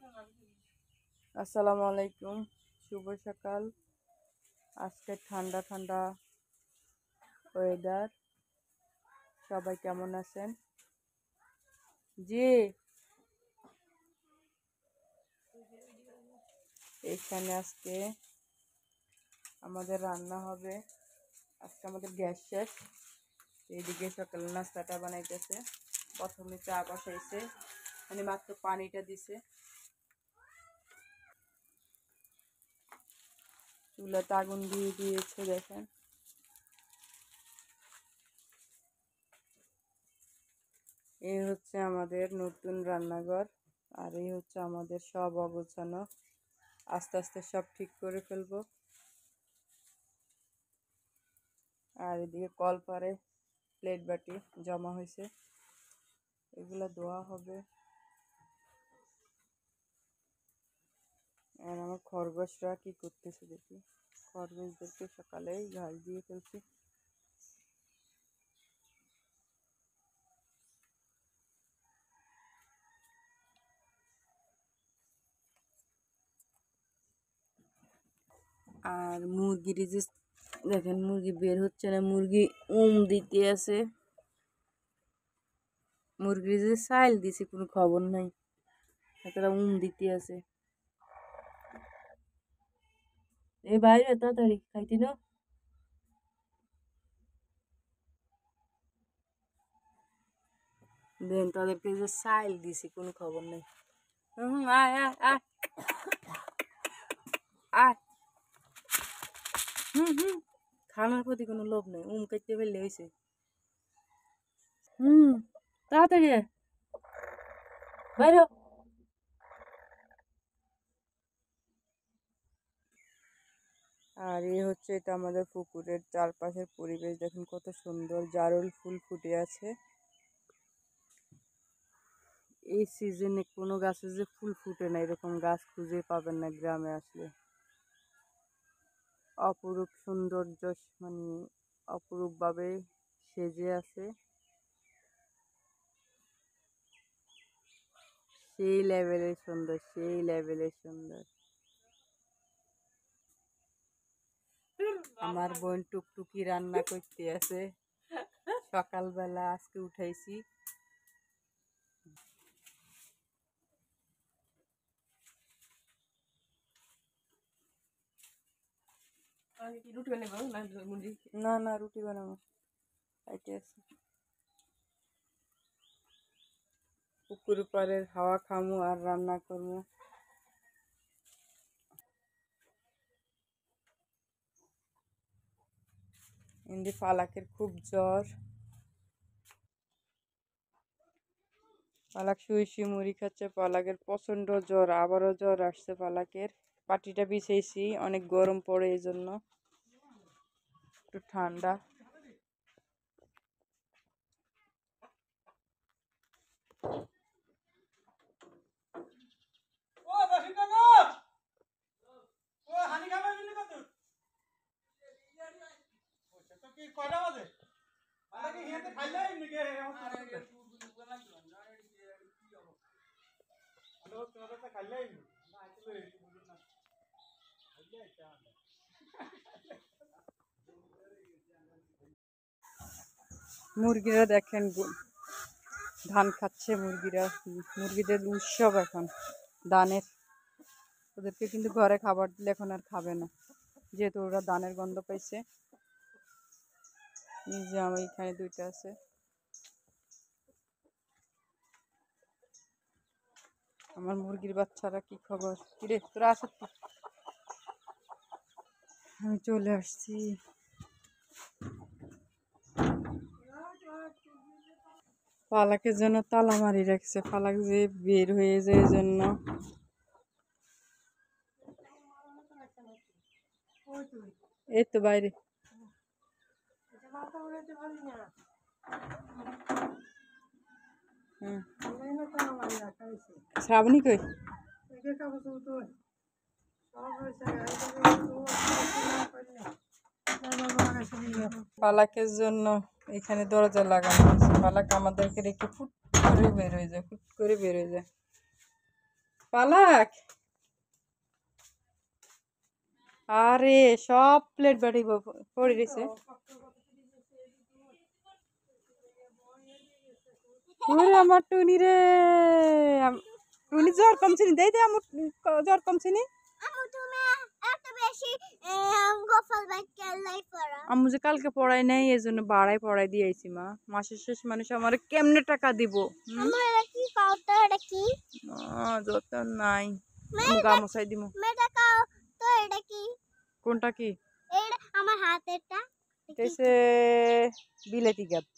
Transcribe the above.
আসসালামু আলাইকুম, শুভ সকাল। আজকে ঠান্ডা ঠান্ডা ওয়েদার। সবাই কেমন আছেন? জি, এখানে আজকে আমাদের রান্না হবে। আজকে আমাদের গ্যাস শেষ, এইদিকে সকালে নাস্তাটা বানাইতেছে। প্রথমে চা বসাইছে, মানে মাত্র পানিটা দিছে। চুলাতে আগুন দিয়ে দিয়েছে, দেখেন। এই হচ্ছে আমাদের নতুন রান্নাঘর, আর এই হচ্ছে আমাদের সব অগোছানো। আস্তে আস্তে সব ঠিক করে ফেলবো। আর এদিকে কলপারে প্লেট বাটি জমা হয়েছে, এগুলো ধোয়া হবে। আর আমার খরগোশরা কি করতেছে দেখি। খরগোশদেরকে সকালেই ঘাস দিয়ে ফেলছি। আর মুরগির যে দেখেন, মুরগি বের হচ্ছে না, মুরগি দিতে আছে। মুরগির যে চাইল দিছে কোনো খবর নাই, তারা দিতে আছে। এই বাইরে তাড়াতাড়ি খাইতি না। দেন তাদেরকে যে চাইল দিছে কোনো খবর নেই। আয় আয় আয় আয়। খানার প্রতি কোনো লোভ নেই, কাটতে ফেললে হয়েছে। তাড়াতাড়ি বাইরে। আর এই হচ্ছে, এটা আমাদের পুকুরের চারপাশের পরিবেশ। দেখুন কত সুন্দর, জারুল ফুল ফুটে আছে। এই সিজনে কোনো গাছে যে ফুল ফুটে না, এরকম গাছ খুঁজে পাবেন না গ্রামে আসলে। অপরূপ সৌন্দর্য, মানে অপরূপ ভাবে সেজে আছে। সেই লেভেলের সুন্দর, সেই লেভেলের সুন্দর। আমার বোন টুকটুকি রান্না করতে আছে সকালবেলা, আজকে উঠাইছি। না না, রুটি বানাবো, খাইতে আছে। পুকুর পাড়ের হাওয়া খামু আর রান্না করবো। ইন্দি পালাকের খুব জ্বর। পালাক শুয়ে শুয়ে মুড়ি খাচ্ছে। পালাকের প্রচন্ড জ্বর, আবারও জ্বর আসছে পালাকের। পাটিটা বিছাইছি, অনেক গরম পড়ে, এই জন্য একটু ঠান্ডা। মুরগিরা দেখেন ধান খাচ্ছে। মুরগিদের উৎসব এখন ধানের। ওদেরকে কিন্তু ঘরে খাবার দিলে এখন আর খাবে না, যেহেতু ওরা ধানের গন্ধ পাইছে। এই যে আমার এখানে দুইটা আছে। আমার মুরগির বাচ্চারা কি খবর? কিরে তোরা আসে? আমি চলে আসছি। পালাকের জন্য তালা মারি রাখছে, পালাক যে বের হয়ে যায় জন্য। এই তো বাইরে। শ্রাবণী কই? পালাকের জন্য এখানে দরজা লাগানো আছে। পালাক আমাদেরকে রেখে ফুট করে বের হয়ে যায়, ফুট করে বের হয়ে যায়। পালাক আরে সব প্লেট বাড়ি পড়ে গেছে ওরে আমার টুনি রে টুনি জ্বর কমছে নি দেই দে আমার জ্বর কমছে নি আম্মু যে কালকে পড়াই নাই এই জন্য বাড়াই পড়াই দিয়েছি মা মাসের শেষ মানুষ আমার কেমনে টাকা দিব যত নাই গামছাই দিব কোনটা কি বিলেতি গাছ